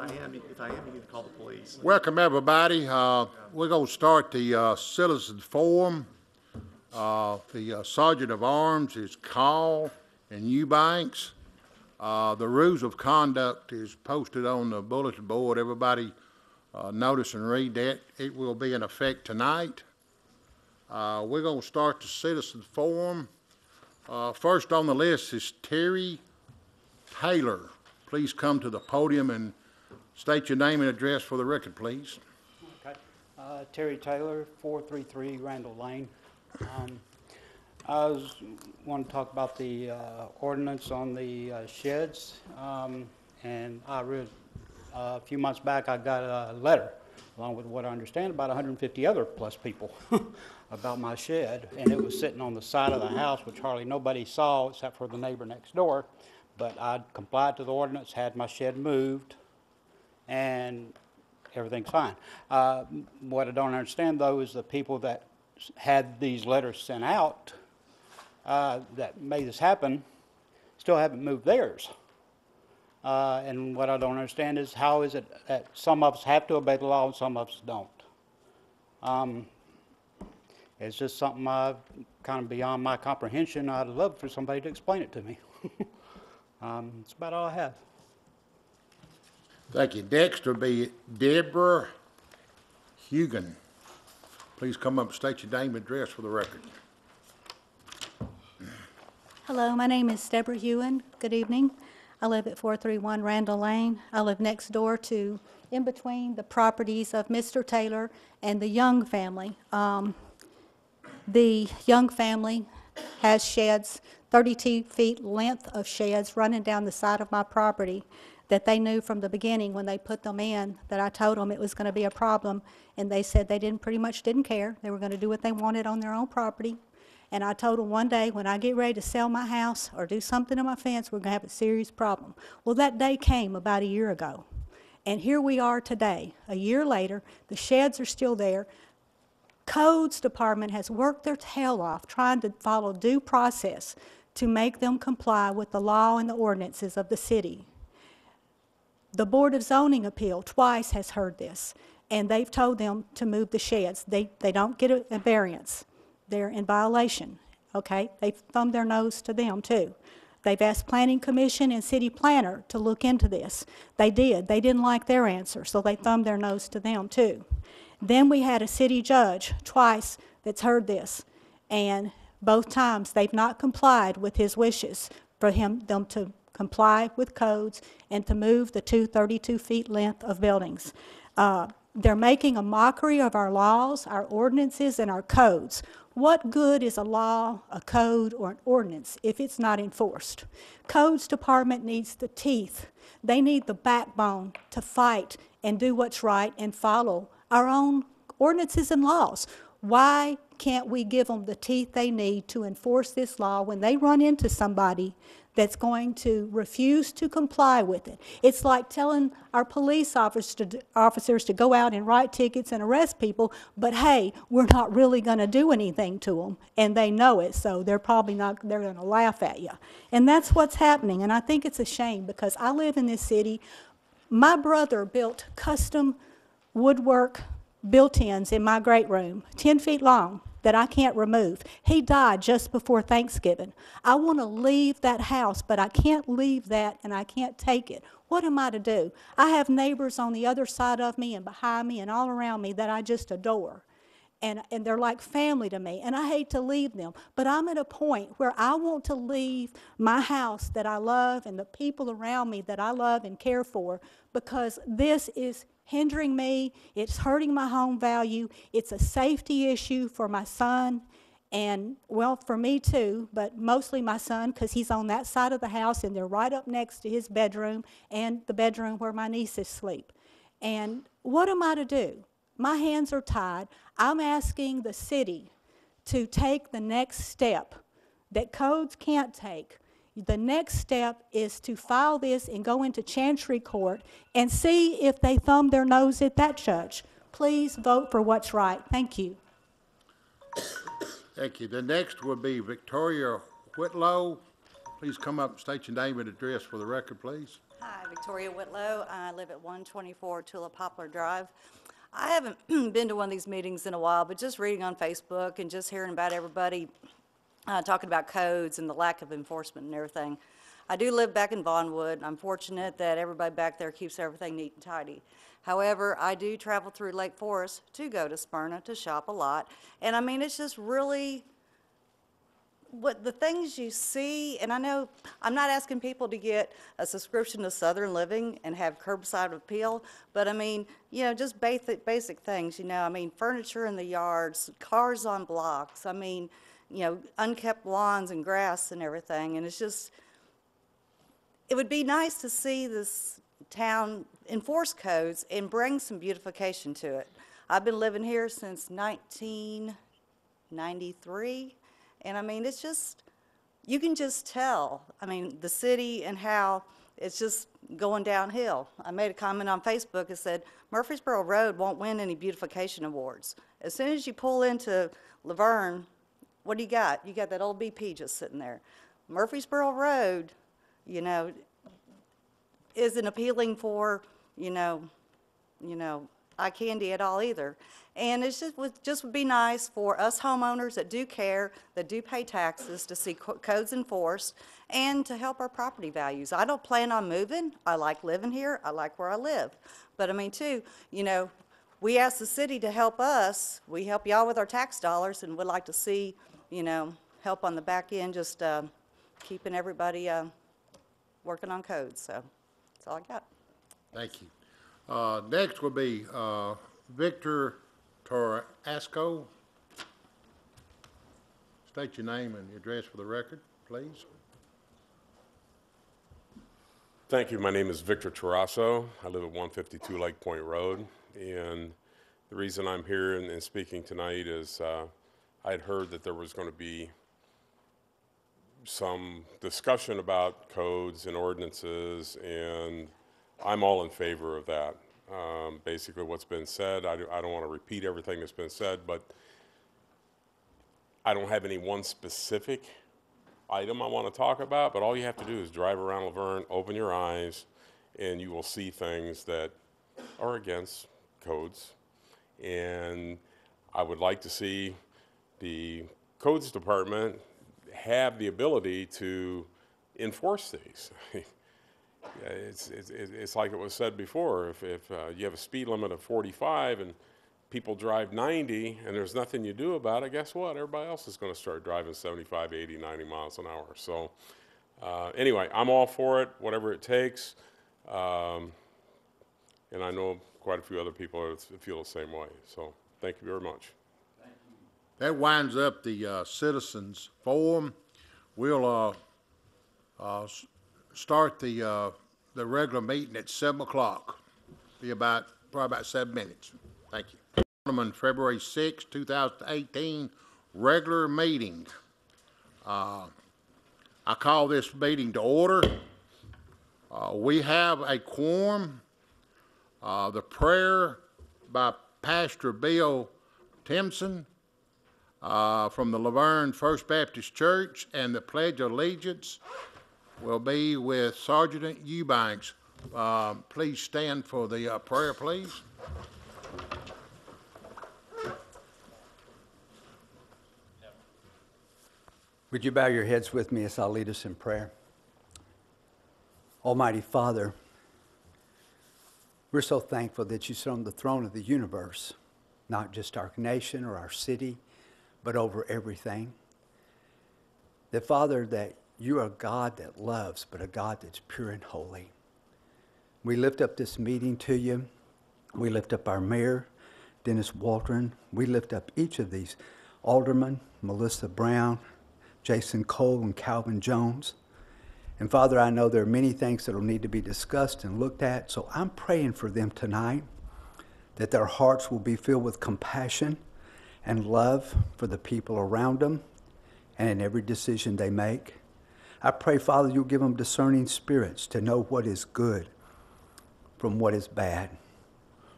If I am, you need to call the police. Welcome, everybody. We're going to start the citizen forum. The Sergeant of Arms is Call and Eubanks. The rules of conduct is posted on the bulletin board. Everybody notice and read that. It will be in effect tonight. We're going to start the citizen forum. First on the list is Terry Taylor. Please come to the podium and state your name and address for the record, please. Okay. Terry Taylor, 433 Randall Lane. I want to talk about the ordinance on the sheds, and I read a few months back I got a letter, along with what I understand, about 150 other plus people about my shed, and it was sitting on the side of the house, which hardly nobody saw except for the neighbor next door. But I complied to the ordinance, had my shed moved, and everything's fine. What I don't understand, though, is the people that had these letters sent out that made this happen still haven't moved theirs. And what I don't understand is how is it that some of us have to obey the law and some of us don't. It's just something kind of beyond my comprehension. I'd love for somebody to explain it to me. That's about all I have. Thank you. Next will be Deborah Hugan. Please come up and state your name and address for the record. Hello, my name is Deborah Hugan. Good evening. I live at 431 Randall Lane. I live next door to, in between the properties of Mr. Taylor and the Young family. The Young family has sheds, 32 feet length of sheds running down the side of my property that they knew from the beginning when they put them in, that I told them it was going to be a problem, and they said they pretty much didn't care. They were going to do what they wanted on their own property. And I told them one day, when I get ready to sell my house or do something to my fence, we're going to have a serious problem. Well, that day came about a year ago. And here we are today, a year later. The sheds are still there. Codes department has worked their tail off trying to follow due process to make them comply with the law and the ordinances of the city. The Board of Zoning Appeal twice has heard this, and they've told them to move the sheds. They don't get a variance. They're in violation, okay? They've thumbed their nose to them, too. They've asked Planning Commission and City Planner to look into this. They did. They didn't like their answer, so they thumbed their nose to them, too. Then we had a city judge twice that's heard this, and both times they've not complied with his wishes for them to comply with codes and to move the 32 feet length of buildings. They're making a mockery of our laws, our ordinances, and our codes. What good is a law, a code, or an ordinance if it's not enforced? Codes department needs the teeth. They need the backbone to fight and do what's right and follow our own ordinances and laws. Why can't we give them the teeth they need to enforce this law when they run into somebody that's going to refuse to comply with it? It's like telling our police officers to go out and write tickets and arrest people, but hey, we're not really going to do anything to them, and they know it, so they're probably not, they're going to laugh at you. And that's what's happening, and I think it's a shame because I live in this city. My brother built custom woodwork built-ins in my great room, 10 feet long, that I can't remove. He died just before Thanksgiving. I want to leave that house, but I can't leave that and I can't take it. What am I to do? I have neighbors on the other side of me and behind me and all around me that I just adore. And they're like family to me, and I hate to leave them. But I'm at a point where I want to leave my house that I love and the people around me that I love and care for, because this is hindering me. It's hurting my home value. It's a safety issue for my son, and, well, for me too, but mostly my son, because he's on that side of the house, and they're right up next to his bedroom and the bedroom where my nieces sleep. And what am I to do? My hands are tied. I'm asking the city to take the next step that codes can't take. The next step is to file this and go into Chancery Court and see if they thumb their nose at that judge. Please vote for what's right. Thank you. Thank you. The next will be Victoria Whitlow. Please come up and state your name and address for the record, please. Hi, Victoria Whitlow. I live at 124 Tulip Poplar Drive. I haven't been to one of these meetings in a while, but just reading on Facebook and just hearing about everybody talking about codes and the lack of enforcement and everything. I do live back in Vaughnwood. I'm fortunate that everybody back there keeps everything neat and tidy. However, I do travel through Lake Forest to go to Smyrna to shop a lot. And I mean, it's just really what the things you see, and I know I'm not asking people to get a subscription to Southern Living and have curbside appeal, but I mean, you know, just basic things, you know, I mean, furniture in the yards, cars on blocks, I mean, you know, unkept lawns and grass and everything, and it's just, it would be nice to see this town enforce codes and bring some beautification to it. I've been living here since 1993. And I mean, it's just, you can just tell, I mean, the city and how it's just going downhill. I made a comment on Facebook that said, Murfreesboro Road won't win any beautification awards. As soon as you pull into Laverne, what do you got? You got that old BP just sitting there. Murfreesboro Road, you know, isn't appealing for, you know, eye candy at all either. And it's just would be nice for us homeowners that do care, that do pay taxes, to see codes enforced and to help our property values. I don't plan on moving. I like living here. I like where I live. But I mean, too, you know, we ask the city to help us. We help y'all with our tax dollars, and would like to see, you know, help on the back end, just keeping everybody working on codes. So that's all I got. Thank you. Next will be Victor Tarasco. State your name and your address for the record, please. Thank you. My name is Victor Tarasco. I live at 152 Lake Point Road. And the reason I'm here and speaking tonight is I had heard that there was going to be some discussion about codes and ordinances, and I'm all in favor of that. Basically what's been said, I don't want to repeat everything that's been said, but I don't have any one specific item I want to talk about, but all you have to do is drive around Laverne, open your eyes, and you will see things that are against codes. And I would like to see the codes department have the ability to enforce these. It's like it was said before, if you have a speed limit of 45 and people drive 90 and there's nothing you do about it, guess what? Everybody else is going to start driving 75, 80, 90 miles an hour. So anyway, I'm all for it, whatever it takes. And I know quite a few other people feel the same way. So thank you very much. That winds up the citizens forum. We'll start the regular meeting at 7 o'clock. Be probably about 7 minutes. Thank you. Alderman, February 6, 2018, regular meeting. I call this meeting to order. We have a quorum. The prayer by Pastor Bill Timpson from the Laverne First Baptist Church, and the Pledge of Allegiance will be with Sergeant Eubanks. Please stand for the prayer, please. Would you bow your heads with me as I'll lead us in prayer? Almighty Father, we're so thankful that you sit on the throne of the universe, not just our nation or our city, but over everything. That, Father, that you are a God that loves, but a God that's pure and holy. We lift up this meeting to you. We lift up our mayor, Dennis Waldron. We lift up each of these aldermen, Melissa Brown, Jason Cole, and Calvin Jones. And Father, I know there are many things that will need to be discussed and looked at, so I'm praying for them tonight, that their hearts will be filled with compassion and love for the people around them and in every decision they make. I pray, Father, you'll give them discerning spirits to know what is good from what is bad,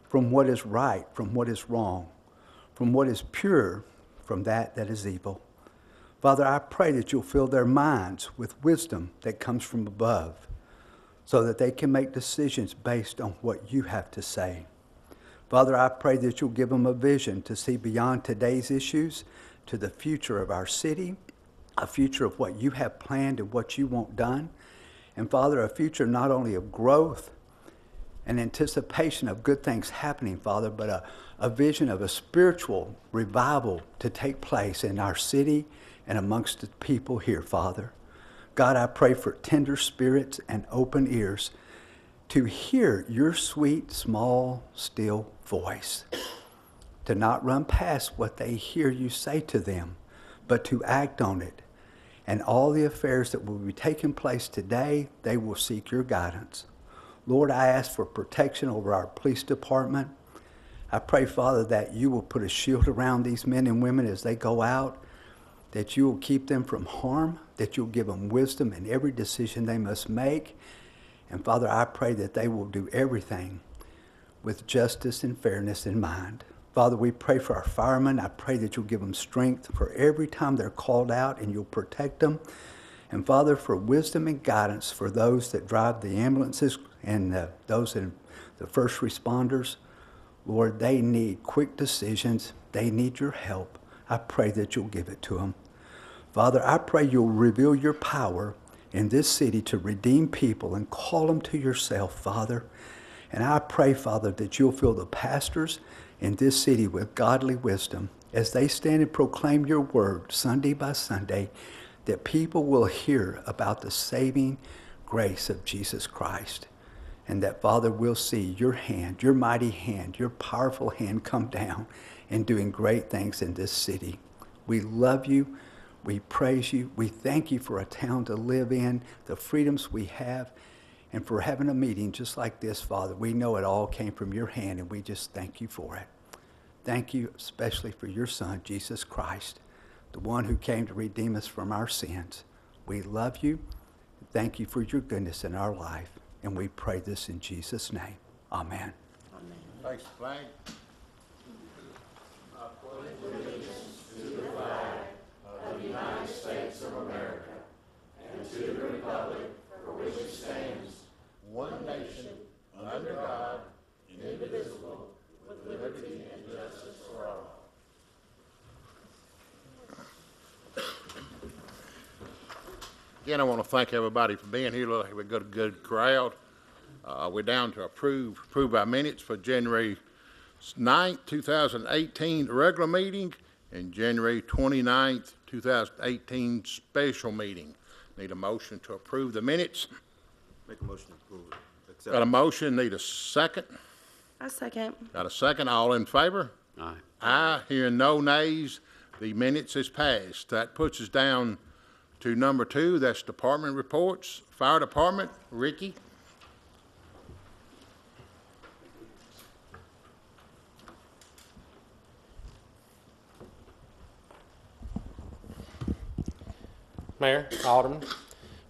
from what is right, from what is wrong, from what is pure, from that is evil. Father, I pray that you'll fill their minds with wisdom that comes from above, so that they can make decisions based on what you have to say. Father, I pray that you'll give them a vision to see beyond today's issues to the future of our city, a future of what you have planned and what you want done. And Father, a future not only of growth and anticipation of good things happening, Father, but a vision of a spiritual revival to take place in our city and amongst the people here, Father. God, I pray for tender spirits and open ears to hear your sweet, small, still voice, to not run past what they hear you say to them, but to act on it. And all the affairs that will be taking place today, they will seek your guidance. Lord, I ask for protection over our police department. I pray, Father, that you will put a shield around these men and women as they go out, that you will keep them from harm, that you'll give them wisdom in every decision they must make. And Father, I pray that they will do everything with justice and fairness in mind. Father, we pray for our firemen. I pray that you'll give them strength for every time they're called out, and you'll protect them. And Father, for wisdom and guidance for those that drive the ambulances and those in the first responders. Lord, they need quick decisions. They need your help. I pray that you'll give it to them. Father, I pray you'll reveal your power in this city to redeem people and call them to yourself, Father. And I pray, Father, that you'll fill the pastors in this city with godly wisdom as they stand and proclaim your word Sunday by Sunday, that people will hear about the saving grace of Jesus Christ. And that, Father, we'll see your hand, your mighty hand, your powerful hand come down in doing great things in this city. We love you. We praise you. We thank you for a town to live in, the freedoms we have, and for having a meeting just like this, Father. We know it all came from your hand, and we just thank you for it. Thank you especially for your Son, Jesus Christ, the one who came to redeem us from our sins. We love you. Thank you for your goodness in our life, and we pray this in Jesus' name. Amen. Thanks, flag. One nation, under God, indivisible, with liberty and justice for all. Again, I want to thank everybody for being here. Look like we got a good crowd. We're down to approve our minutes for January 9th, 2018 regular meeting and January 29th, 2018 special meeting. Need a motion to approve the minutes. Make a motion to approve it. Accept. Got a motion, need a second. I second. Got a second, all in favor? Aye. Aye, hearing no nays, the minutes is passed. That puts us down to number 2, that's department reports. Fire Department, Ricky. Mayor, Alderman,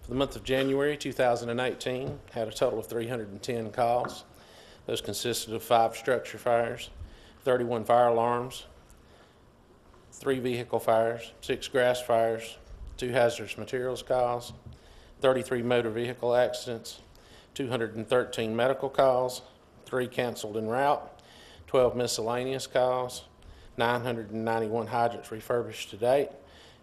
for the month of January 2018, had a total of 310 calls. Those consisted of 5 structure fires, 31 fire alarms, 3 vehicle fires, 6 grass fires, 2 hazardous materials calls, 33 motor vehicle accidents, 213 medical calls, 3 canceled en route, 12 miscellaneous calls, 991 hydrants refurbished to date,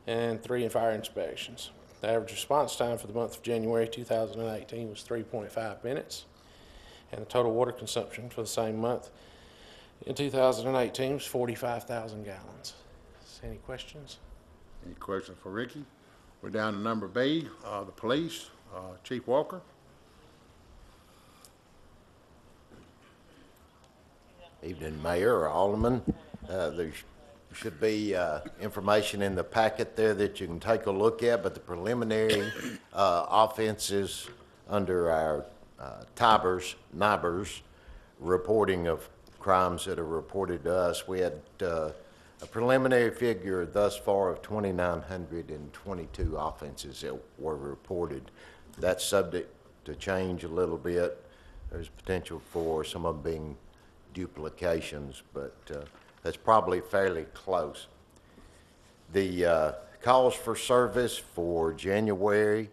and 3 fire inspections. The average response time for the month of January 2018 was 3.5 minutes, and the total water consumption for the same month in 2018 was 45,000 gallons. Any questions? Any questions for Ricky? We're down to number B, the police, Chief Walker. Evening, Mayor or Alderman. There should be information in the packet there that you can take a look at, but the preliminary offenses under our NIBRS reporting of crimes that are reported to us, we had a preliminary figure thus far of 2,922 offenses that were reported. That's subject to change a little bit. There's potential for some of them being duplications, but that's probably fairly close. The calls for service for January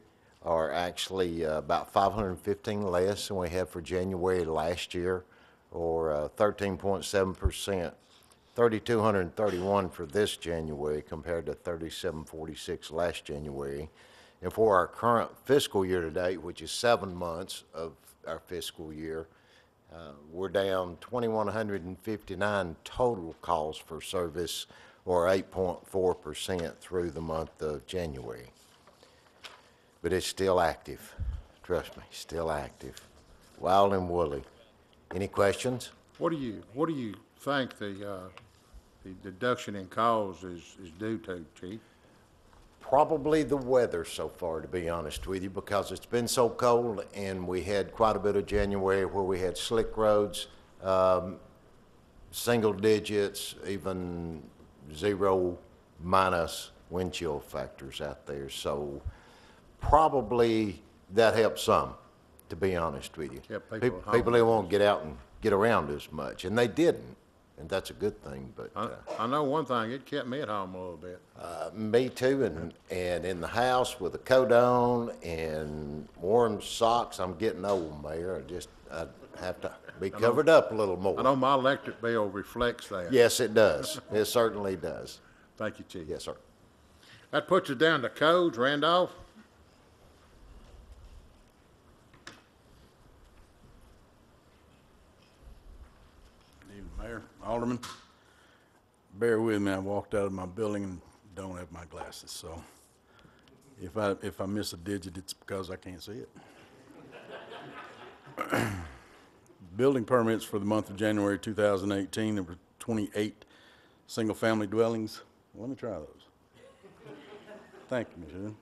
are actually about 515 less than we had for January last year, or 13.7%. 3,231 for this January compared to 3,746 last January. And for our current fiscal year to date, which is 7 months of our fiscal year, we're down 2,159 total calls for service, or 8.4% through the month of January. But it's still active. Trust me, still active. Wild and woolly. Any questions? What do you think the deduction in calls is due to, Chief? Probably the weather so far, to be honest with you, because it's been so cold, and we had quite a bit of January where we had slick roads, single digits, even 0 minus wind chill factors out there. So probably that helps some, to be honest with you. Yeah, people at People home. they won't get out and get around as much, and they didn't, and that's a good thing. But I know one thing, it kept me at home a little bit. me too, and in the house with a coat on and warm socks. I'm getting old, Mayor. I have to be covered up a little more. I know my electric bill reflects that. Yes, it does. It certainly does. Thank you, Chief. Yes, sir. That puts us down to codes. Randolph? Evening, Mayor, Alderman. Bear with me, I walked out of my building and don't have my glasses, so if I miss a digit, it's because I can't see it. Building permits for the month of January 2018, there were 28 single-family dwellings. Let me try those. Thank you, Ms. Hood.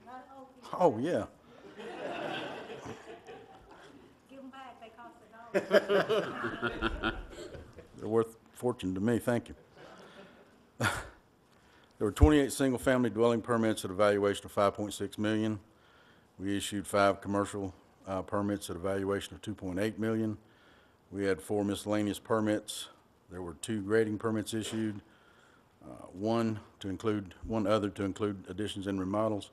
Oh, yeah. Give them back, they cost $1. They're worth a fortune to me, thank you. There were 28 single-family dwelling permits at a valuation of $5.6 million. We issued 5 commercial permits at a valuation of $2.8 million. We had 4 miscellaneous permits. There were 2 grading permits issued, one other to include additions and remodels.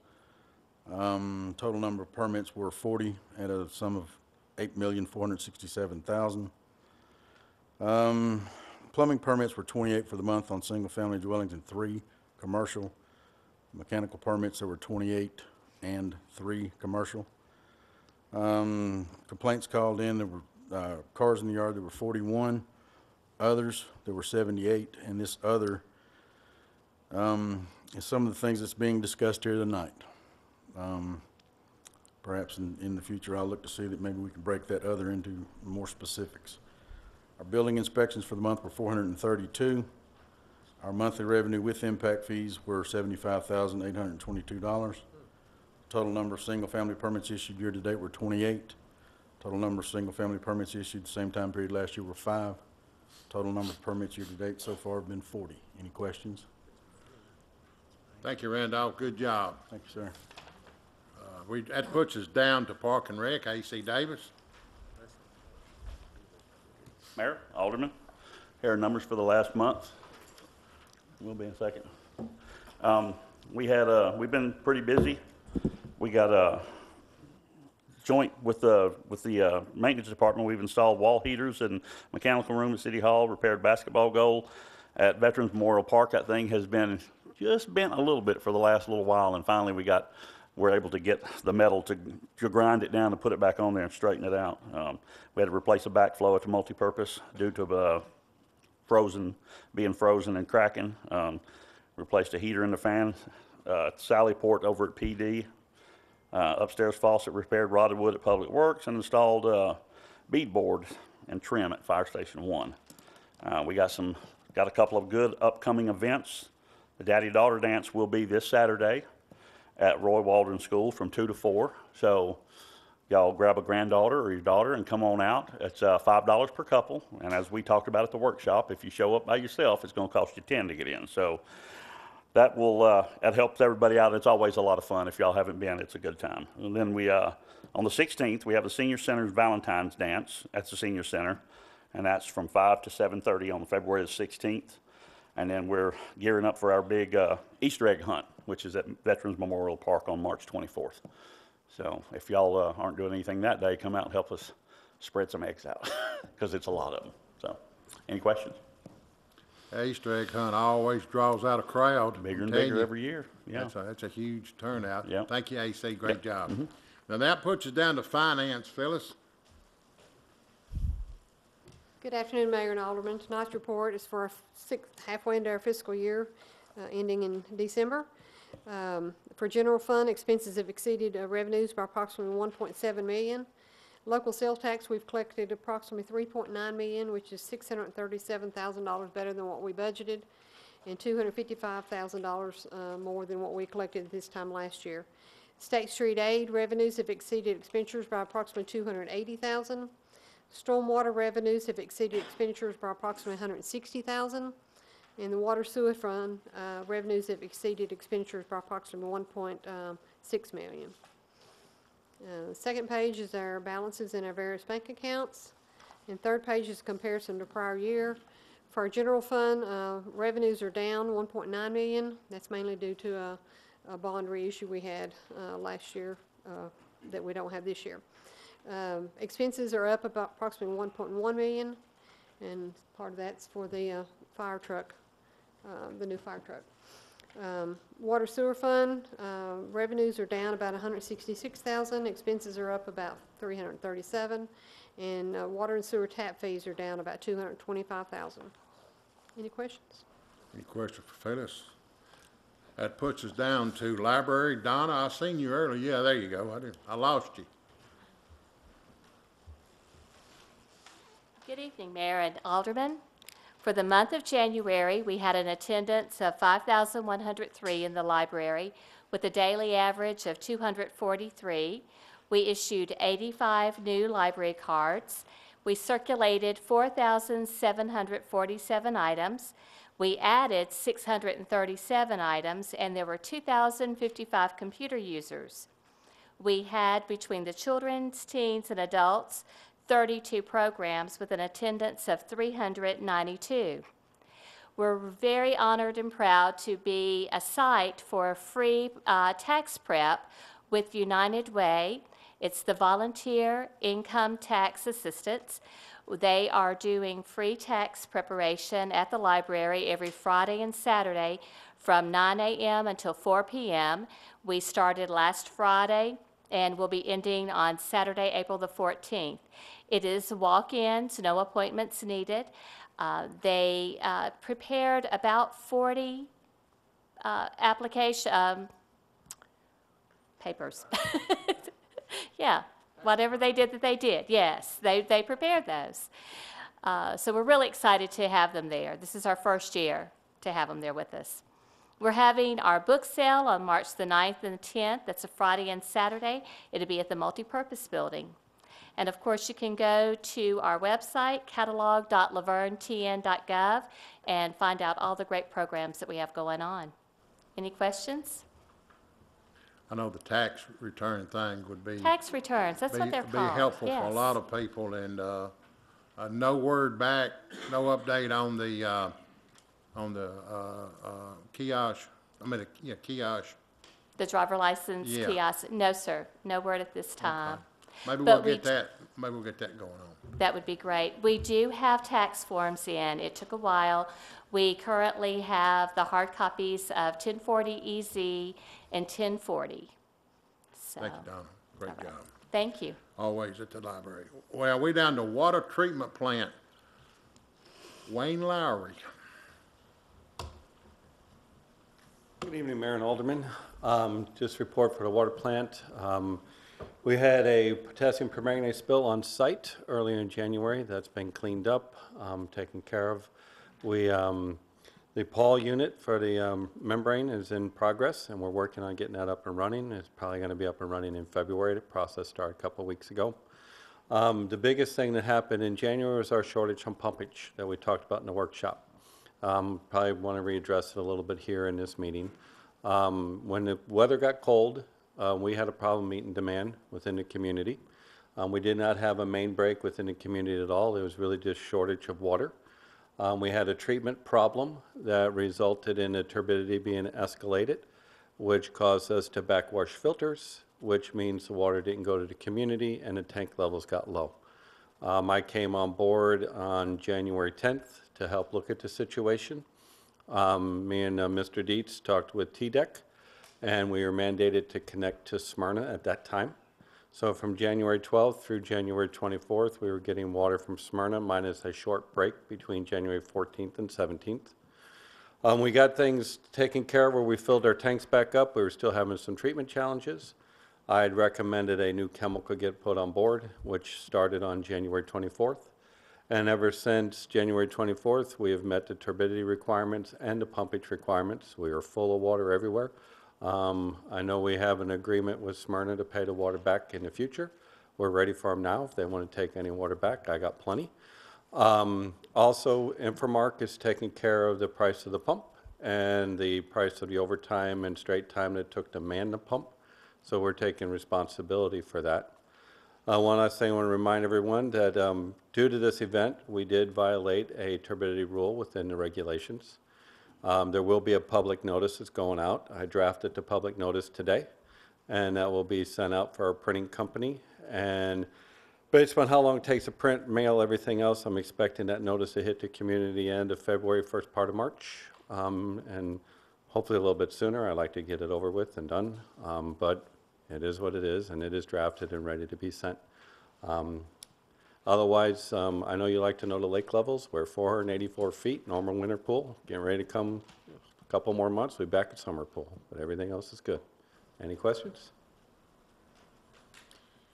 Total number of permits were 40 at a sum of $8,467,000. Plumbing permits were 28 for the month on single-family dwellings and 3 commercial. Mechanical permits, there were 28 and 3 commercial. Complaints called in, there were cars in the yard, there were 41. Others, there were 78, and this other is some of the things that's being discussed here tonight. Perhaps in the future, I'll look to see that maybe we can break that other into more specifics. Our building inspections for the month were 432. Our monthly revenue with impact fees were $75,822. Total number of single-family permits issued year-to-date were 28. Total number of single-family permits issued the same time period last year were 5. Total number of permits year-to-date so far have been 40. Any questions? Thank you, Randolph. Good job. Thank you, sir. That puts us down to Park and Rec. A.C. Davis? Mayor, Alderman, here are numbers for the last month. We'll be in a second. We've been pretty busy. We got a joint with the maintenance department. We've installed wall heaters in mechanical room at City Hall, repaired basketball goal at Veterans Memorial Park. That thing has been just bent a little bit for the last little while, and finally we're able to get the metal to grind it down and put it back on there and straighten it out. We had to replace a backflow at the multipurpose due to being frozen and cracking. Replaced a heater in the fan. Sally port over at PD. Upstairs faucet repaired rotted wood at Public Works, and installed bead board and trim at Fire Station 1. We got a couple of good upcoming events. The Daddy-Daughter Dance will be this Saturday at Roy Waldron School from 2 to 4. So y'all grab a granddaughter or your daughter and come on out. It's $5 per couple. And as we talked about at the workshop, if you show up by yourself, it's going to cost you $10 to get in. So that helps everybody out. It's always a lot of fun. If y'all haven't been, it's a good time. And then on the 16th, we have the Senior Center's Valentine's Dance at the Senior Center. And that's from 5 to 7:30 on February the 16th. And then we're gearing up for our big Easter egg hunt, which is at Veterans Memorial Park on March 24th. So if y'all aren't doing anything that day, come out and help us spread some eggs out, because it's a lot of them. So, any questions? Easter egg hunt always draws out a crowd. Bigger I'm and telling bigger you. every year, yeah. That's a huge turnout. Yeah. Thank you, AC, great Yep. job. Now that puts us down to finance, Phyllis. Good afternoon, Mayor and Alderman. Tonight's report is for halfway into our fiscal year, ending in December. For general fund, expenses have exceeded revenues by approximately $1.7 million. Local sales tax, we've collected approximately $3.9 million, which is $637,000 better than what we budgeted, and $255,000 more than what we collected this time last year. State street aid revenues have exceeded expenditures by approximately $280,000. Stormwater revenues have exceeded expenditures by approximately $160,000. And the water sewer fund revenues have exceeded expenditures by approximately $1.6 million. The second page is our balances in our various bank accounts. And third page is a comparison to prior year. For our general fund, revenues are down $1.9 million. That's mainly due to a bond reissue we had last year that we don't have this year. Expenses are up about approximately $1.1 million, and part of that's for the fire truck, the new fire truck. Water sewer fund, revenues are down about $166,000, expenses are up about $337,000, and water and sewer tap fees are down about $225,000. Any questions? Any questions for Phyllis? That puts us down to library. Donna, I seen you earlier. Yeah, there you go. I lost you. Good evening, Mayor and Aldermen. For the month of January, we had an attendance of 5,103 in the library with a daily average of 243. We issued 85 new library cards. We circulated 4,747 items. We added 637 items, and there were 2,055 computer users. We had, between the children's, teens, and adults, 32 programs with an attendance of 392. We're very honored and proud to be a site for a free tax prep with United Way. It's the Volunteer Income Tax Assistance. They are doing free tax preparation at the library every Friday and Saturday from 9 a.m. until 4 p.m. We started last Friday and will be ending on Saturday, April the 14th. It is walk-ins, no appointments needed. They prepared about 40 application papers. Yeah, whatever they did that they did, yes, they prepared those. So we're really excited to have them there. This is our first year to have them there with us. We're having our book sale on March the 9th and the 10th. That's a Friday and Saturday. It'll be at the Multipurpose Building. And of course, you can go to our website, catalog.lavernetn.gov, and find out all the great programs that we have going on. Any questions? I know the tax return thing would be. Tax returns, that's what they're called. Be helpful for a Yes. lot of people, and no word back, no update on the kiosk. Kiosk. The driver license Yeah. kiosk, no, sir, no word at this time. Maybe But we'll get that. Maybe we'll get that going on. That would be great. We do have tax forms in. It took a while. We currently have the hard copies of 1040 EZ and 1040. So, Thank you, Donna. Great job. thank you. Always at the library. Well, we down to water treatment plant. Wayne Lowry. Good evening, Mayor and Alderman. Just report for the water plant. We had a potassium permanganate spill on site earlier in January. That's been cleaned up, taken care of. The Paul unit for the membrane is in progress, and we're working on getting that up and running. It's probably going to be up and running in February. The process started a couple of weeks ago. The biggest thing that happened in January was our shortage on pumpage that we talked about in the workshop. Probably want to readdress it a little bit here in this meeting. When the weather got cold, we had a problem meeting demand within the community. We did not have a main break within the community at all. It was really just shortage of water. We had a treatment problem that resulted in the turbidity being escalated, which caused us to backwash filters which means the water didn't go to the community and the tank levels got low. I came on board on January 10th to help look at the situation. Me and Mr. Dietz talked with TDEC, and we were mandated to connect to Smyrna at that time. So from January 12th through January 24th, we were getting water from Smyrna, minus a short break between January 14th and 17th. We got things taken care of where we filled our tanks back up. We were still having some treatment challenges. I had recommended a new chemical get put on board, which started on January 24th. And ever since January 24th, we have met the turbidity requirements and the pumpage requirements. We are full of water everywhere. I know we have an agreement with Smyrna to pay the water back in the future. We're ready for them now. If they want to take any water back, I got plenty. Also, Infomark is taking care of the price of the pump and the price of the overtime and straight time that it took to man the pump. So we're taking responsibility for that. One last thing I want to remind everyone that due to this event, we did violate a turbidity rule within the regulations. There will be a public notice that's going out. I drafted the public notice today, and that will be sent out for our printing company. And based on how long it takes to print, mail, everything else, I'm expecting that notice to hit the community end of February, first part of March, and hopefully a little bit sooner. I'd like to get it over with and done, but it is what it is, and it is drafted and ready to be sent. Otherwise, I know you like to know the lake levels. We're 484 feet, normal winter pool. Getting ready to come a couple more months, we'll be back at summer pool, but everything else is good. Any questions?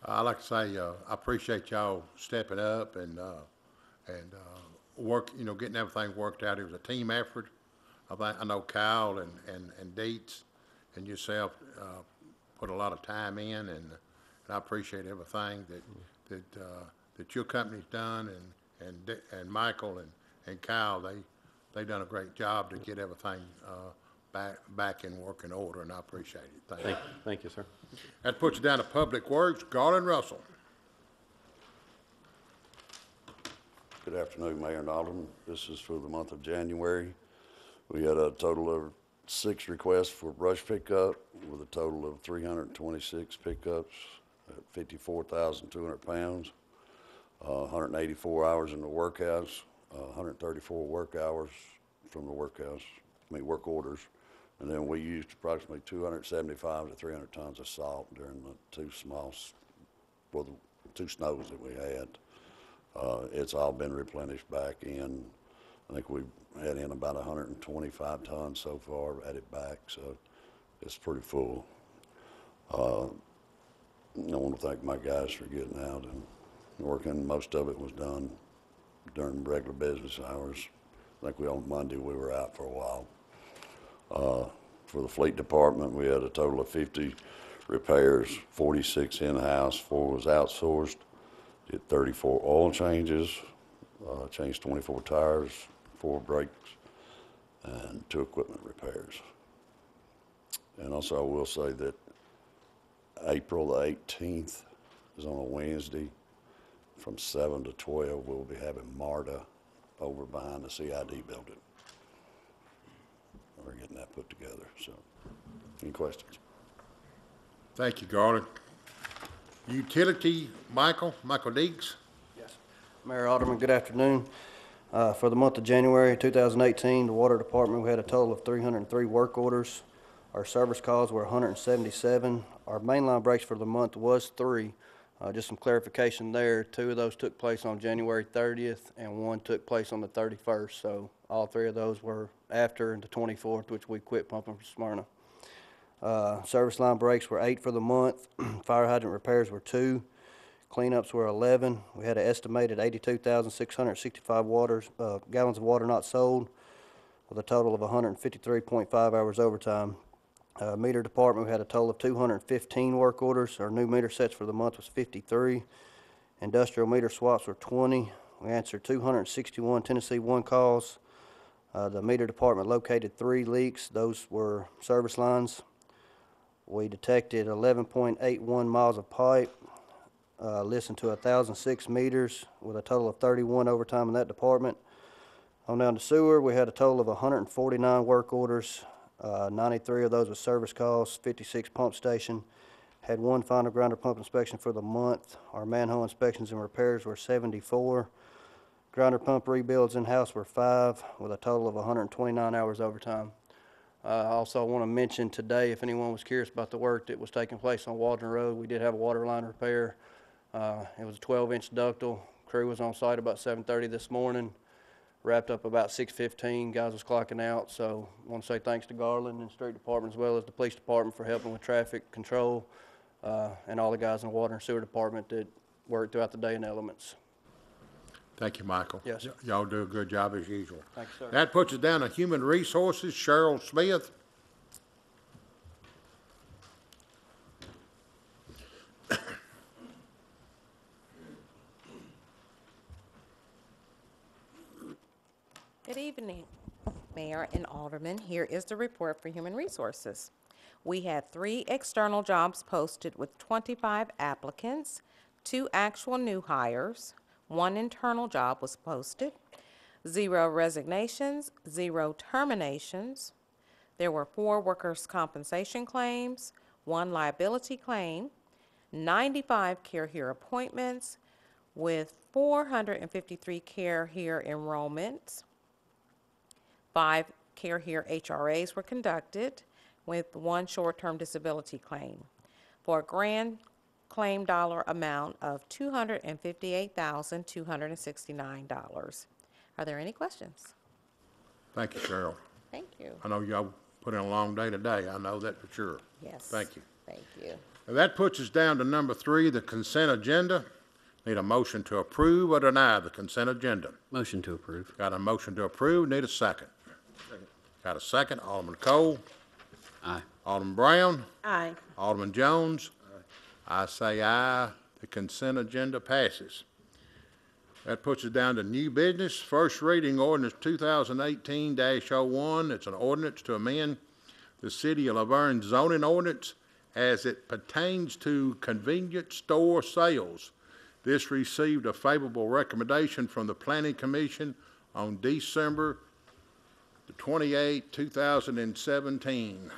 I'd like to say, I appreciate y'all stepping up and work, getting everything worked out. It was a team effort. I know Kyle and Dietz and yourself put a lot of time in, and I appreciate everything that your company's done, and Michael and Kyle, they've done a great job to get everything back in working order, and I appreciate it. Thank you, sir. That puts you down to Public Works. Garland Russell. Good afternoon, Mayor and Alderman. This is for the month of January. We had a total of 6 requests for brush pickup with a total of 326 pickups at 54,200 pounds, 184 hours in the workhouse, 134 work hours from the work orders. And then we used approximately 275 to 300 tons of salt during the 2 snows that we had. It's all been replenished back in. I think we've had in about 125 tons so far, added back, so it's pretty full. I want to thank my guys for getting out and working. Most of it was done during regular business hours. I think on Monday we were out for a while. For the fleet department, we had a total of 50 repairs, 46 in-house, 4 was outsourced. Did 34 oil changes, changed 24 tires, 4 brakes, and 2 equipment repairs. And also I will say that April the 18th is on a Wednesday. From 7 to 12, we'll be having MARTA over behind the CID building. We're getting that put together, so any questions? Thank you, Garland. Utility, Michael Deeks. Yes. Mayor Alderman, good afternoon. For the month of January 2018, the Water Department, we had a total of 303 work orders. Our service calls were 177. Our mainline breaks for the month was 3. Just some clarification there. 2 of those took place on January 30th and 1 took place on the 31st. So all 3 of those were after the 24th, which we quit pumping from Smyrna. Service line breaks were 8 for the month. Fire hydrant repairs were 2. Cleanups were 11. We had an estimated 82,665 gallons of water not sold, with a total of 153.5 hours overtime. Meter department, we had a total of 215 work orders. Our new meter sets for the month was 53. Industrial meter swaps were 20. We answered 261 Tennessee 1 calls. The meter department located 3 leaks. Those were service lines. We detected 11.81 miles of pipe, listened to 1,006 meters with a total of 31 overtime in that department. On down to sewer, we had a total of 149 work orders. 93 of those were service calls, 56 pump station, Had one final grinder pump inspection for the month. Our manhole inspections and repairs were 74. Grinder pump rebuilds in-house were 5, with a total of 129 hours overtime. I also want to mention today, if anyone was curious about the work that was taking place on Waldron Road, we did have a water line repair. It was a 12-inch ductile. Crew was on site about 7:30 this morning. Wrapped up about 6:15. Guys was clocking out. So I want to say thanks to Garland and Street Department as well as the Police Department for helping with traffic control, and all the guys in the Water and Sewer Department that worked throughout the day in elements. Thank you, Michael. Yes, sir. Y'all do a good job as usual. Thank you, sir. That puts us down to Human Resources. Cheryl Smith. Good evening, Mayor and Aldermen. Here is the report for Human Resources. We had 3 external jobs posted with 25 applicants, 2 actual new hires, 1 internal job was posted, 0 resignations, 0 terminations. There were 4 workers' compensation claims, 1 liability claim, 95 Care Here appointments, with 453 Care Here enrollments. 5 Care Here HRAs were conducted, with 1 short-term disability claim, for a grand claim dollar amount of $258,269. Are there any questions? Thank you, Cheryl. Thank you. I know y'all put in a long day today. I know that for sure. Yes. Thank you. Thank you. Now, that puts us down to number 3, the consent agenda. Need a motion to approve or deny the consent agenda. Motion to approve. Got a motion to approve. Need a second. Got a second. Alderman Cole. Aye. Alderman Brown. Aye. Alderman Jones. I say aye. The consent agenda passes. That puts us down to new business. First reading ordinance 2018-01. It's an ordinance to amend the City of Laverne zoning ordinance as it pertains to convenience store sales. This received a favorable recommendation from the Planning Commission on December the 28th, 2017.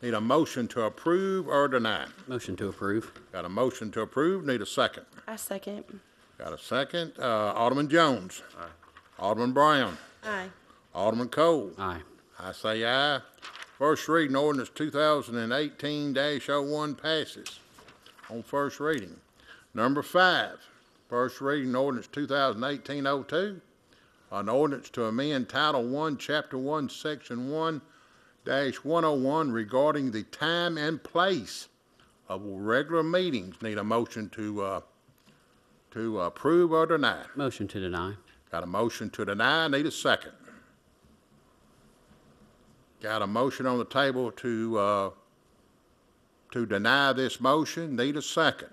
Need a motion to approve or deny. Motion to approve. Got a motion to approve. Need a second. I second. Got a second. Alderman Jones. Aye. Alderman Brown. Aye. Alderman Cole. Aye. I say aye. First reading ordinance 2018-01 passes on first reading. Number 5, first reading ordinance 2018-02, an ordinance to amend Title I, Chapter 1, Section 1-101 regarding the time and place of regular meetings. Need a motion to approve or deny. Motion to deny. Got a motion to deny. Need a second. Got a motion on the table to deny this motion. Need a second.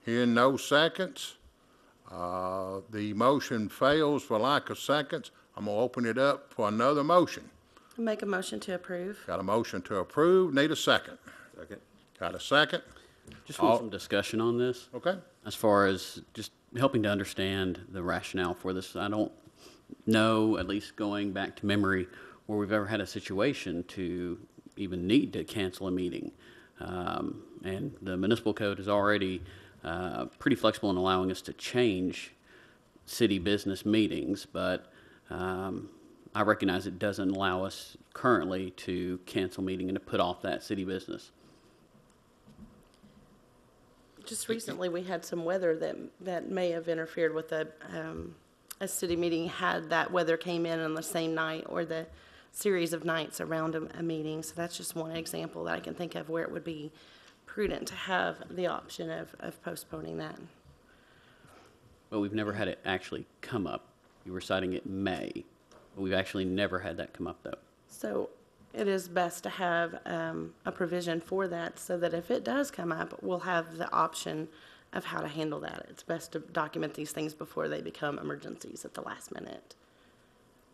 Hearing no seconds, the motion fails for lack of seconds. I'm going to open it up for another motion. Make a motion to approve. Got a motion to approve. Need a second. Second. Got a second. Just want some discussion on this. Okay. As far as just helping to understand the rationale for this, I don't know, at least going back to memory, where we've ever had a situation to even need to cancel a meeting. And the municipal code is already pretty flexible in allowing us to change city business meetings, but I recognize it doesn't allow us currently to cancel meeting and to put off that city business. Just recently, we had some weather that may have interfered with a city meeting had that weather came in on the same night or the series of nights around a meeting. So that's just one example that I can think of where it would be prudent to have the option of postponing that. But we've never had it actually come up. You were citing it may, but we've actually never had that come up, though. So it is best to have a provision for that so that if it does come up, we'll have the option of how to handle that. It's best to document these things before they become emergencies at the last minute.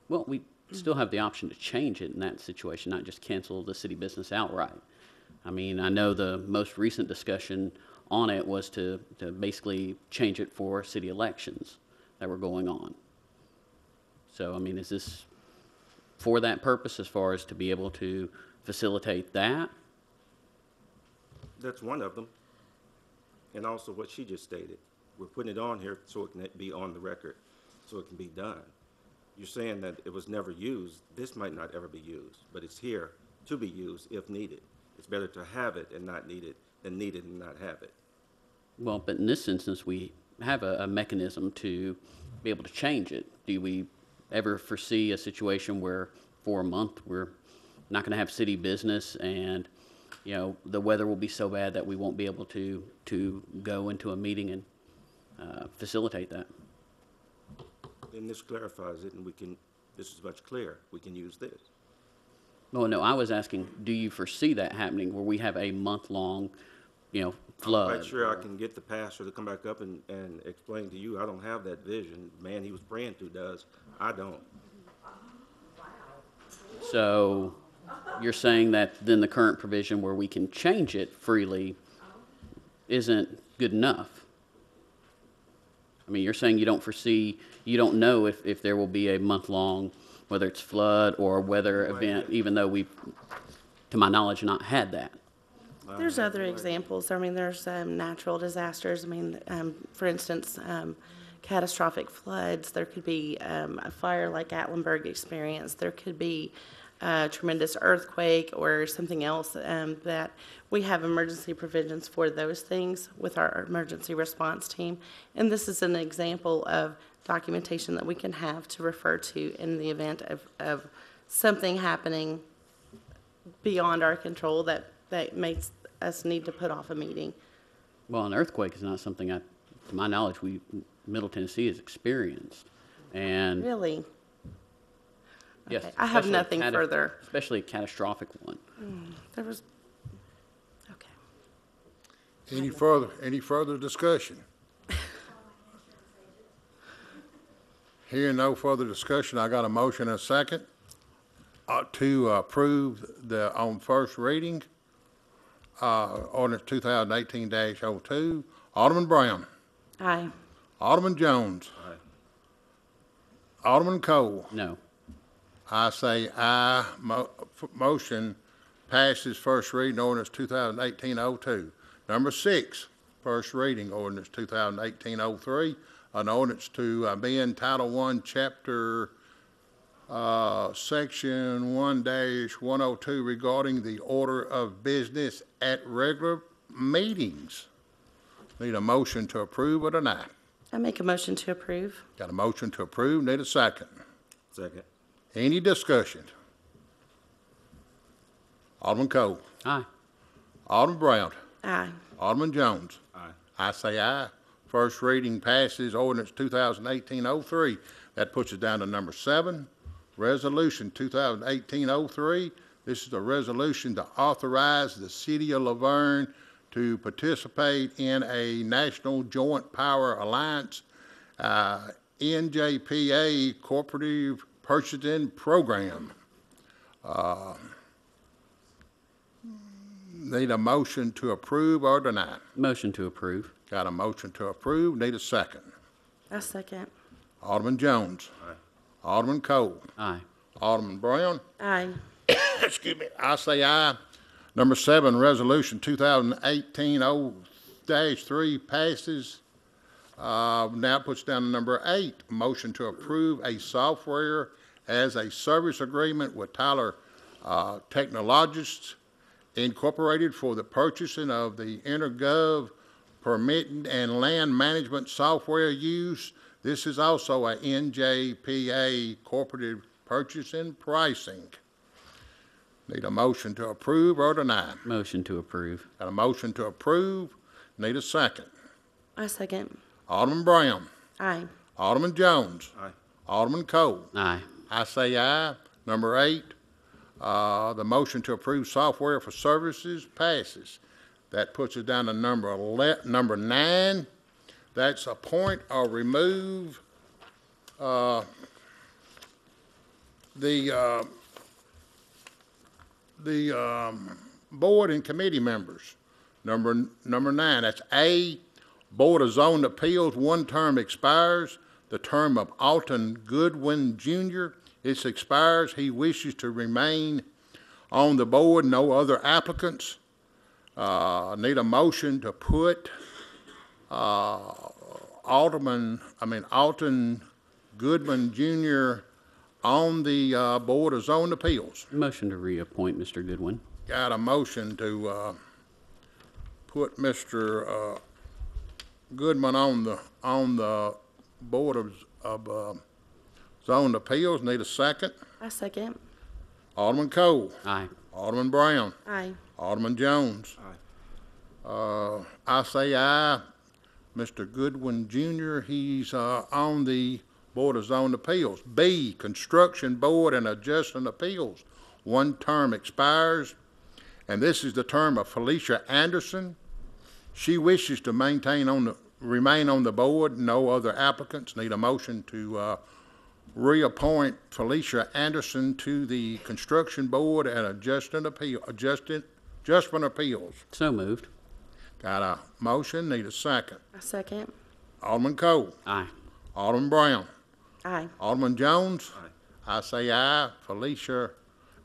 Well, we still have the option to change it in that situation, not just cancel the city business outright. I mean, I know the most recent discussion on it was to basically change it for city elections that were going on. So, I mean, is this for that purpose as far as to be able to facilitate that? That's one of them. And also what she just stated. We're putting it on here so it can be on the record, so it can be done. You're saying that it was never used. This might not ever be used, but it's here to be used if needed. It's better to have it and not need it than need it and not have it. Well, but in this instance, we have a mechanism to be able to change it. Do we ever foresee a situation where for a month we're not going to have city business and, you know, the weather will be so bad that we won't be able to go into a meeting and facilitate that? Then this clarifies it, and this is much clearer. We can use this. Well, no, I was asking, do you foresee that happening where we have a month-long, flood? I'm quite sure I can get the pastor to come back up and explain to you. I don't have that vision. The man he was praying to does. I don't. So you're saying that then the current provision where we can change it freely isn't good enough? I mean, you're saying you don't know if there will be a month-long, whether it's flood or weather event, even though we've, to my knowledge, not had that. There's other examples. I mean, there's natural disasters. I mean, for instance, catastrophic floods. There could be a fire like Gatlinburg experienced. There could be a tremendous earthquake or something else that we have emergency provisions for those things with our emergency response team. And this is an example of documentation that we can have to refer to in the event of something happening beyond our control that makes us need to put off a meeting. Well, an earthquake is not something to my knowledge, Middle Tennessee has experienced. And Really? yes, Okay. I have especially nothing further. Especially a catastrophic one. There was, Any further discussion? Hearing no further discussion, I got a motion and a second to approve on first reading, ordinance 2018-02. Alderman Brown. aye. Alderman Jones. Aye. Alderman Cole. No. I say aye. Motion passes first reading, ordinance 2018-02. Number 6, first reading, ordinance 2018-03, an ordinance to amend Title I, Chapter Section 1-102 regarding the order of business at regular meetings. Need a motion to approve or deny? I make a motion to approve. Got a motion to approve, need a second. Second. Any discussion? Alderman Cole. Aye. Alderman Brown. Aye. Alderman Jones. Aye. I say aye. First reading passes ordinance 2018-03. That puts us down to number 7, resolution 2018-03. This is a resolution to authorize the city of Laverne to participate in a National Joint Power Alliance, NJPA Cooperative Purchasing Program. Need a motion to approve or deny? Motion to approve. Got a motion to approve, need a second. A second. Alderman Jones. Aye. Alderman Cole. Aye. Alderman Brown. Aye. Excuse me, I say aye. Number 7, resolution 2018-0-3 passes. Now puts down to number 8, motion to approve a software as a service agreement with Tyler Technologists Incorporated for the purchasing of the InterGov permitting and land management software use. This is also a NJPA cooperative purchasing pricing. Need a motion to approve or deny? Motion to approve. Got a motion to approve, need a second. A second. Alderman Brown. Aye. Alderman Jones. Aye. Alderman Cole. Aye. I say aye. Number 8, the motion to approve software for services passes. That puts us down to number 9. That's appoint or remove the board and committee members. Number 9, that's A, Board of Zone Appeals, 1 term expires. The term of Alton Goodwin Jr., it expires. He wishes to remain on the board. No other applicants. Need a motion to put Alton Goodman Jr. on the Board of Zone Appeals. Motion to reappoint Mr. Goodwin. Got a motion to put Mr. Goodman on the Board of Zone Appeals. Need a second. I second. Alderman Cole. Aye. Alderman Brown. Aye. Alderman Jones. Aye. I say aye. Mr. Goodwin Jr., he's on the Board of Zone Appeals. B, Construction Board and Adjustment Appeals. One term expires, and this is the term of Felicia Anderson. She wishes to remain on the board. No other applicants. Need a motion to reappoint Felicia Anderson to the Construction Board and Adjustment Appeals. So moved. Got a motion, need a second. I second. Alderman Cole. Aye. Alderman Brown. Aye. Alderman Jones. Aye. I say aye. Felicia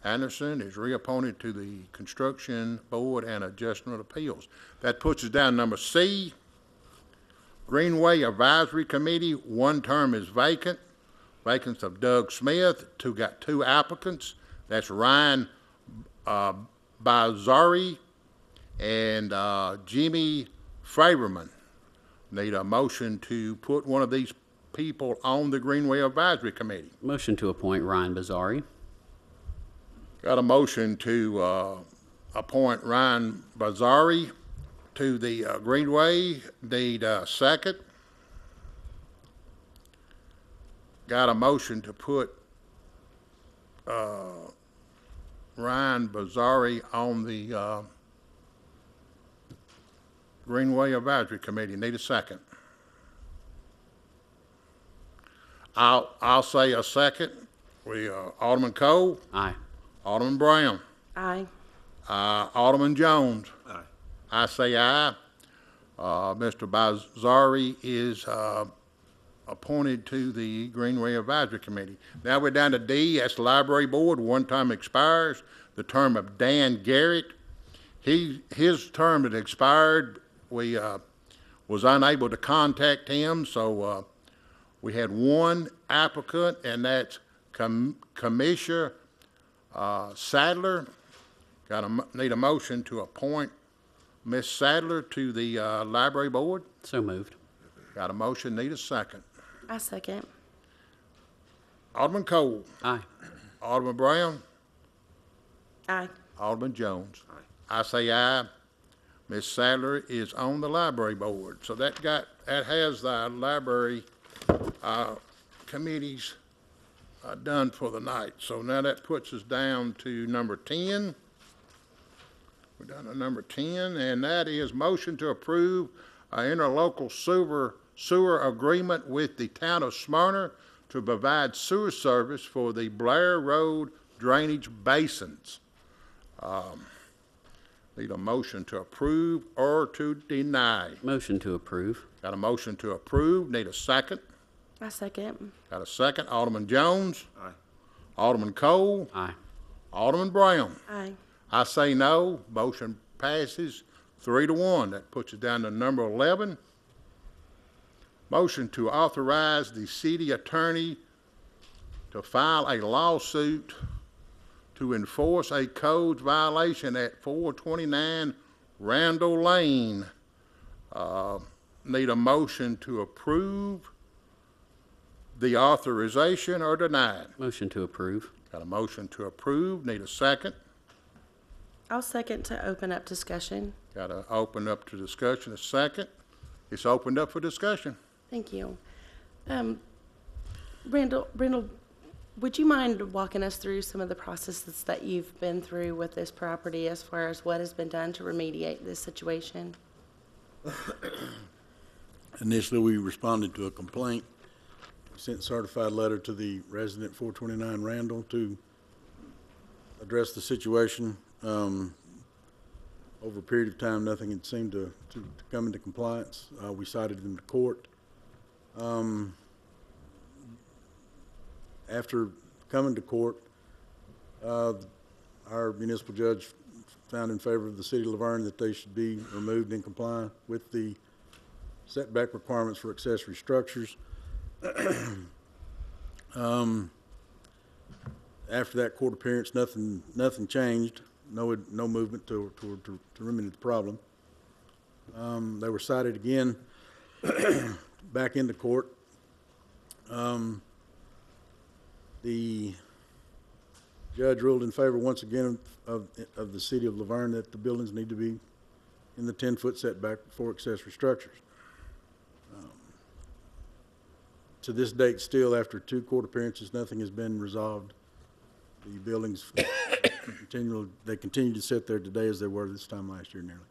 Anderson is reappointed to the Construction Board and Adjustment Appeals. That puts us down number C. Greenway Advisory Committee, one term is vacant. Vacancy of Doug Smith, got two applicants. That's Ryan Bazari and Jimmy Faberman. Need a motion to put one of these people on the Greenway Advisory Committee. Motion to appoint Ryan Bazari. Got a motion to appoint Ryan Bazari to the Greenway. Need a second. Got a motion to put Ryan Bazari on the Greenway Advisory Committee. Need a second. I'll say a second. Alderman Cole. Aye. Alderman Brown. Aye. Alderman Jones. Aye. I say aye. Mr. Bazari is appointed to the Greenway Advisory Committee. Now we're down to D, that's the Library Board. One term expires. The term of Dan Garrett. His term had expired. We was unable to contact him, so we had one applicant, and that's Commissioner Sadler. Need a motion to appoint Miss Sadler to the Library Board. So moved. Got a motion, need a second. I second. Alderman Cole. Aye. Alderman Brown. Aye. Alderman Jones. I say aye. Miss Sadler is on the Library Board. So that has the library committees done for the night. So now that puts us down to number 10. We're down to number 10, and that is motion to approve an interlocal sewer agreement with the town of Smyrna to provide sewer service for the Blair Road drainage basins. Need a motion to approve or to deny. Motion to approve. Got a motion to approve. Need a second. I second. Got a second. Alderman Jones. Aye. Alderman Cole. Aye. Alderman Brown. Aye. I say no. Motion passes 3-1. That puts it down to number 11. Motion to authorize the city attorney to file a lawsuit to enforce a code violation at 429 Randall Lane. Need a motion to approve the authorization or deny it. Motion to approve. Got a motion to approve. Need a second. I'll second to open up discussion. Got to open up to discussion. A second. It's opened up for discussion. Thank you. Randall, would you mind walking us through some of the processes that you've been through with this property as far as what has been done to remediate this situation? Initially, we responded to a complaint, sent a certified letter to the resident 429 Randall to address the situation. Over a period of time, nothing had seemed to come into compliance. We cited them to court. After coming to court, our municipal judge found in favor of the city of Laverne that they should be removed and comply with the setback requirements for accessory structures. After that court appearance, nothing changed. No movement to remedy the problem. They were cited again back into court. The judge ruled in favor once again of the city of Laverne that the buildings need to be in the 10-foot setback for accessory structures. To this date, still after 2 court appearances, nothing has been resolved. The buildings continue to sit there today as they were this time last year nearly.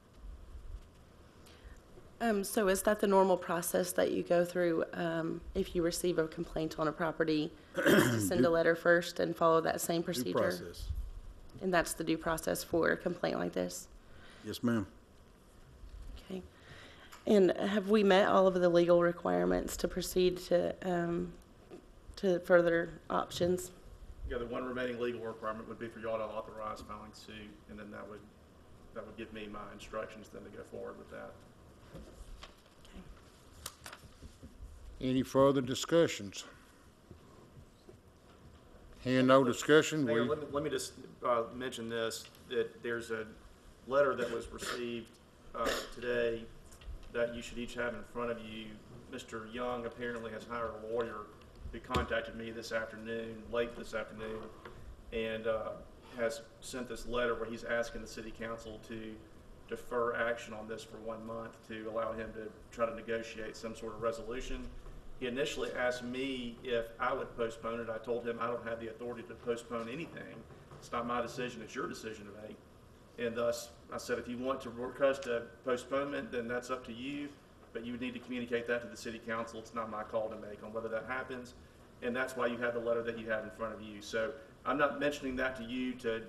So is that the normal process that you go through if you receive a complaint on a property, to send a letter first and follow that same procedure? Due process. And that's the due process for a complaint like this? Yes, ma'am. Okay. And have we met all of the legal requirements to proceed to further options? Yeah, the one remaining legal requirement would be for y'all to authorize filing suit, and then that would give me my instructions then to go forward with that. Any further discussions? Hearing no discussion, Mayor, let me just mention this, that there's a letter that was received today that you should each have in front of you. Mr. Young apparently has hired a lawyer who contacted me this afternoon, late this afternoon, and has sent this letter where he's asking the city council to defer action on this for 1 month to allow him to try to negotiate some sort of resolution. He initially asked me if I would postpone it. I told him I don't have the authority to postpone anything. It's not my decision, it's your decision to make. And thus, I said, if you want to request a postponement, then that's up to you, but you would need to communicate that to the city council. It's not my call to make on whether that happens. And that's why you have the letter that you have in front of you. So I'm not mentioning that to you to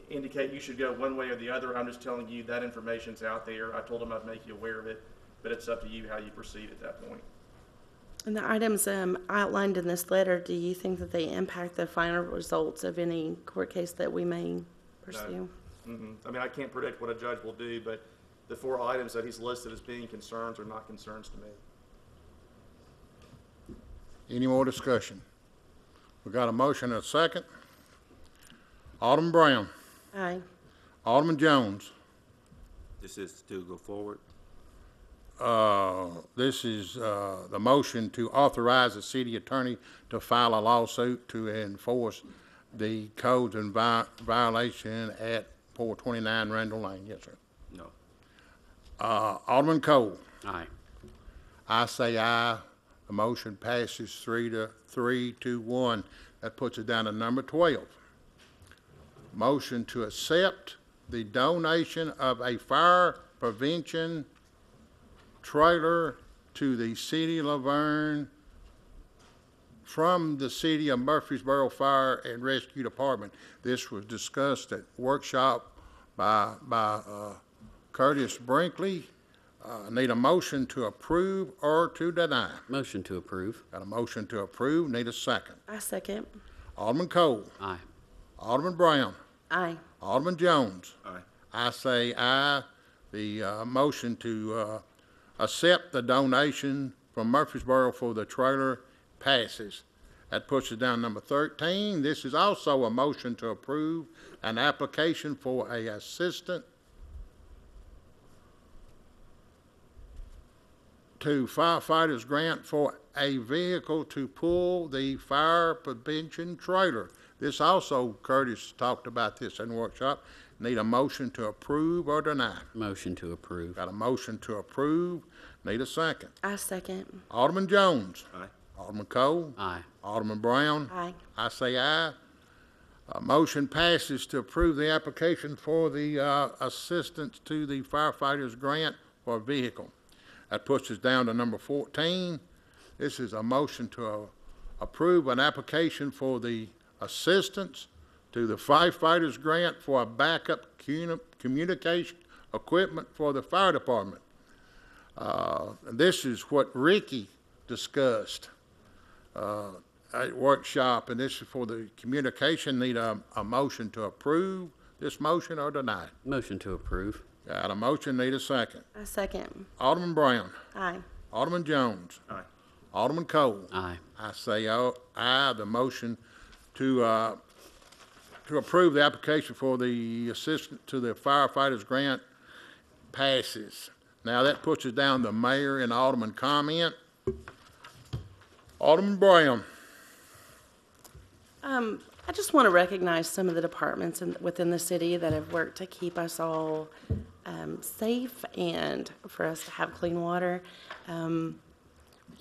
indicate you should go one way or the other. I'm just telling you that information's out there. I told him I'd make you aware of it, but it's up to you how you proceed at that point. And the items outlined in this letter, do you think that they impact the final results of any court case that we may pursue? No. I mean, I can't predict what a judge will do, but the 4 items that he's listed as being concerns are not concerns to me. any more discussion? We got a motion and a second. Alderman Brown. Aye. Alderman Jones. This is to go forward. This is the motion to authorize the city attorney to file a lawsuit to enforce the codes in violation at 429 Randall Lane. Yes, sir. No. Alderman Cole. Aye. I say aye. The motion passes 3-1. That puts it down to number 12. Motion to accept the donation of a fire prevention trailer to the city of Laverne from the city of Murfreesboro Fire and Rescue Department. This was discussed at workshop by Curtis Brinkley. Need a motion to approve or to deny. Motion to approve. Got a motion to approve. Need a second. I second. Alderman Cole. Aye. Alderman Brown. Aye. Alderman Jones. Aye. I say aye. The motion to accept the donation from Murfreesboro for the trailer passes. That puts it down number 13. This is also a motion to approve an application for a assistant to firefighters grant for a vehicle to pull the fire prevention trailer. This also, Curtis talked about this in the workshop. Need a motion to approve or deny. Motion to approve. Got a motion to approve. Need a second. I second. Alderman Jones. Aye. Alderman Cole. Aye. Alderman Brown. Aye. I say aye. Motion passes to approve the application for the assistance to the firefighters grant for a vehicle. That puts us down to number 14. This is a motion to approve an application for the assistance to the firefighters grant for a backup communication equipment for the fire department. This is what Ricky discussed at workshop, and this is for the communication. Need a motion to approve this motion or deny it? Motion to approve. Got a motion, need a second. I second. Alderman Brown. Aye. Alderman Jones. Aye. Alderman Cole. Aye. I say aye. The motion to approve the application for the assistant to the firefighters grant passes. Now that puts us down to mayor and alderman comment. Alderman Brown. I just want to recognize some of the departments within the city that have worked to keep us all safe and for us to have clean water.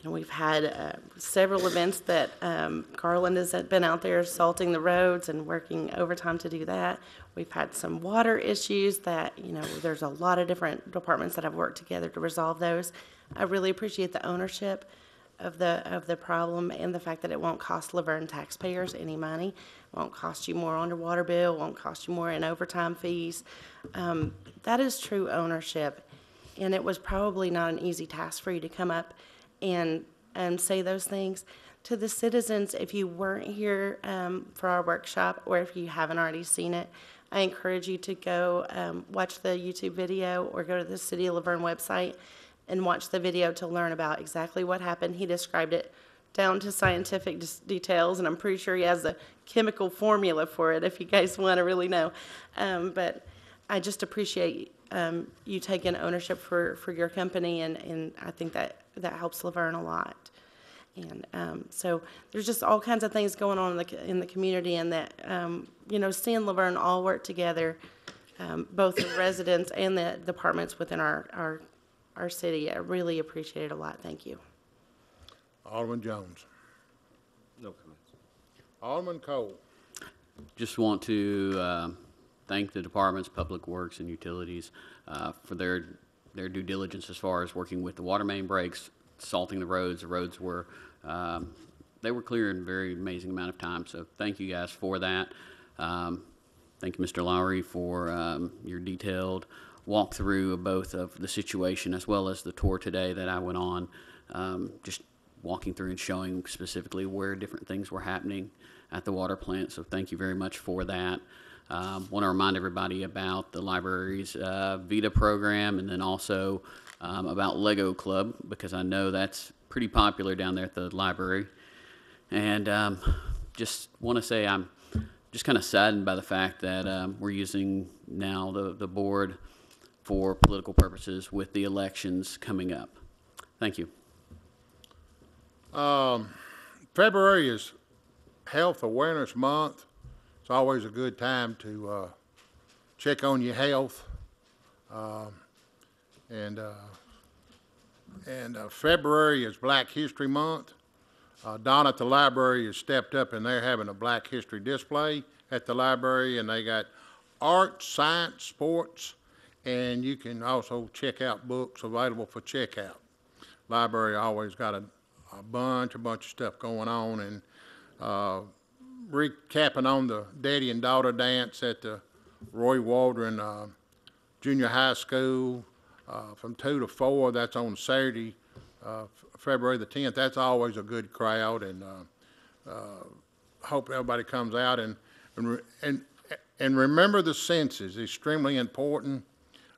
We've had several events that Garland has been out there salting the roads and working overtime to do that. We've had some water issues that, there's a lot of different departments that have worked together to resolve those. I really appreciate the ownership of the problem and the fact that it won't cost Laverne taxpayers any money. It won't cost you more on your water bill, won't cost you more in overtime fees. That is true ownership, and it was probably not an easy task for you to come up and say those things. To the citizens, if you weren't here for our workshop, or if you haven't already seen it, I encourage you to go watch the YouTube video or go to the City of Laverne website and watch the video to learn about exactly what happened. He described it down to scientific details, and I'm pretty sure he has a chemical formula for it if you guys want to really know. But I just appreciate you taking ownership for your company, and I think that helps Laverne a lot. And so there's just all kinds of things going on in the community, and that, seeing Laverne all work together, both the residents and the departments within our city, I really appreciate it a lot. Thank you. Alderman Jones. No comments. Alderman Cole. Just want to thank the departments, Public Works and Utilities, for their due diligence as far as working with the water main breaks, salting the roads. The roads were, they were clear in a very amazing amount of time, so thank you guys for that. Thank you, Mr. Lowry, for your detailed walkthrough of both of the situation as well as the tour today that I went on, just walking through and showing specifically where different things were happening at the water plant, so thank you very much for that. Want to remind everybody about the library's VITA program, and then also about Lego Club, because I know that's pretty popular down there at the library. And just want to say I'm just kind of saddened by the fact that we're using now the board for political purposes with the elections coming up. Thank you. February is Health Awareness Month. It's always a good time to check on your health. And February is Black History Month. Don at the library has stepped up, and they're having a Black History display at the library, and they got art, science, sports, and you can also check out books available for checkout. Library always got a bunch of stuff going on, and recapping on the daddy and daughter dance at the Roy Waldron Junior High School from 2 to 4. That's on Saturday, February the 10th. That's always a good crowd, and hope everybody comes out and remember the census. Extremely important.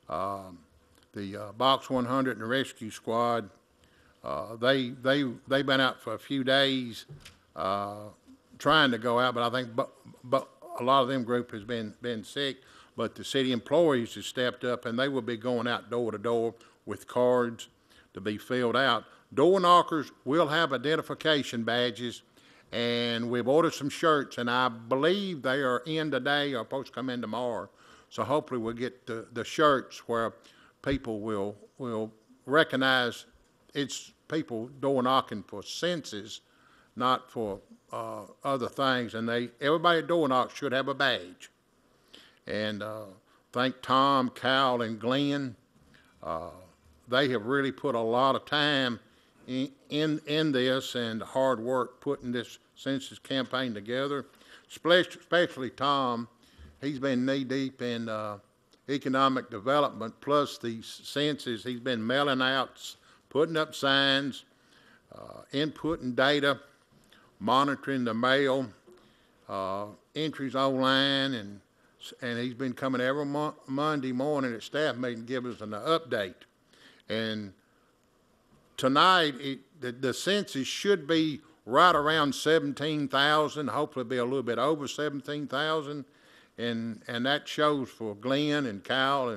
The Box 100 and the Rescue Squad, they've been out for a few days trying to go out, but I think but a lot of them group has been sick. But the city employees have stepped up, and they will be going out door to door with cards to be filled out. Door knockers will have identification badges, and we've ordered some shirts, and I believe they are in today or supposed to come in tomorrow. So hopefully we'll get the shirts where people will recognize it's people door knocking for census, not for other things. And everybody at door knock should have a badge. And thank Tom, Cal, and Glenn. They have really put a lot of time in this and hard work putting this census campaign together, especially Tom. He's been knee-deep in economic development, plus the census. He's been mailing out, putting up signs, inputting data, monitoring the mail, entries online, and and he's been coming every Monday morning at staff meeting, giving us an update. And tonight, the census should be right around 17,000, hopefully be a little bit over 17,000. And that shows for Glenn and Kyle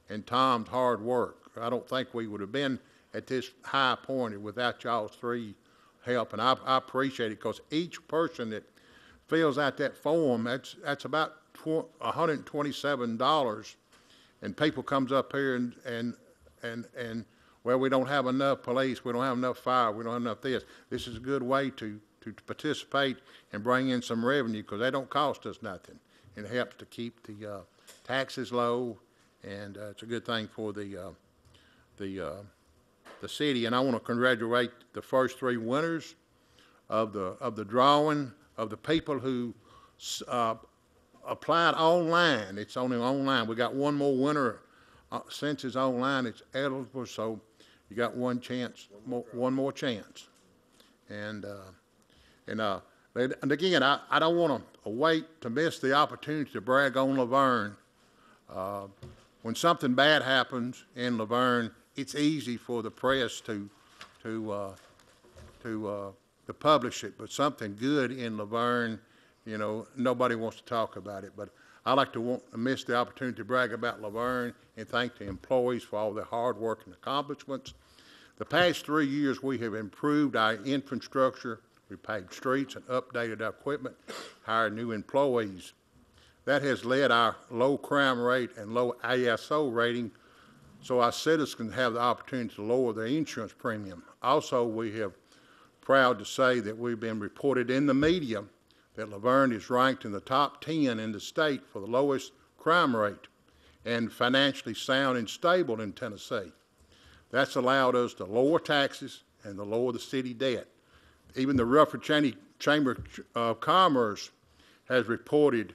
and Tom's hard work. I don't think we would have been at this high point without y'all's three help. And I appreciate it, because each person that fills out that form, that's about $127. And people comes up here and well, we don't have enough police, we don't have enough fire, we don't have enough this. This is a good way to participate and bring in some revenue, because they don't cost us nothing. It helps to keep the taxes low, and it's a good thing for the city. And I want to congratulate the first three winners of the drawing of the people who applied online. It's only online. We got one more winner since it's online. It's eligible, so you got one more chance. And again, I don't want to wait to miss the opportunity to brag on Laverne. When something bad happens in Laverne, it's easy for the press to publish it. But something good in Laverne, you know, nobody wants to talk about it. But I like to miss the opportunity to brag about Laverne and thank the employees for all their hard work and accomplishments. The past 3 years, we have improved our infrastructure. We paved streets and updated our equipment, hired new employees. That has led our low crime rate and low ASO rating, so our citizens can have the opportunity to lower their insurance premium. Also, we have proud to say that we've been reported in the media that Laverne is ranked in the top 10 in the state for the lowest crime rate and financially sound and stable in Tennessee. That's allowed us to lower taxes and to lower the city debt. Even the Rutherford Chamber of Commerce has reported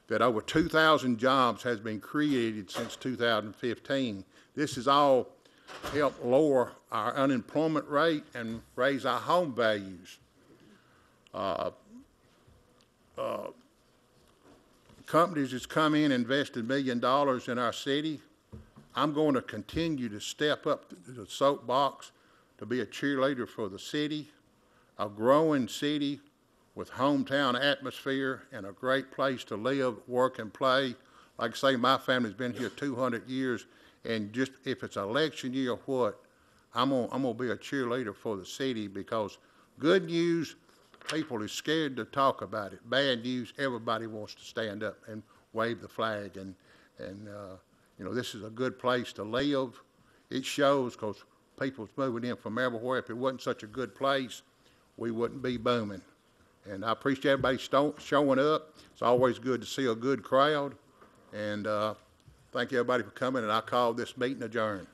that over 2,000 jobs has been created since 2015. This has all helped lower our unemployment rate and raise our home values. Companies that's come in and invested $1 million in our city. I'm going to continue to step up to the soapbox to be a cheerleader for the city, a growing city with hometown atmosphere and a great place to live, work, and play. Like I say, my family's been here 200 years, and just if it's election year or what, I'm gonna be a cheerleader for the city, because good news, people are scared to talk about it. Bad news, everybody wants to stand up and wave the flag, and you know, this is a good place to live. It shows, because people's moving in from everywhere. If it wasn't such a good place, we wouldn't be booming. And I appreciate everybody showing up. It's always good to see a good crowd. And thank you, everybody, for coming, and I call this meeting adjourned.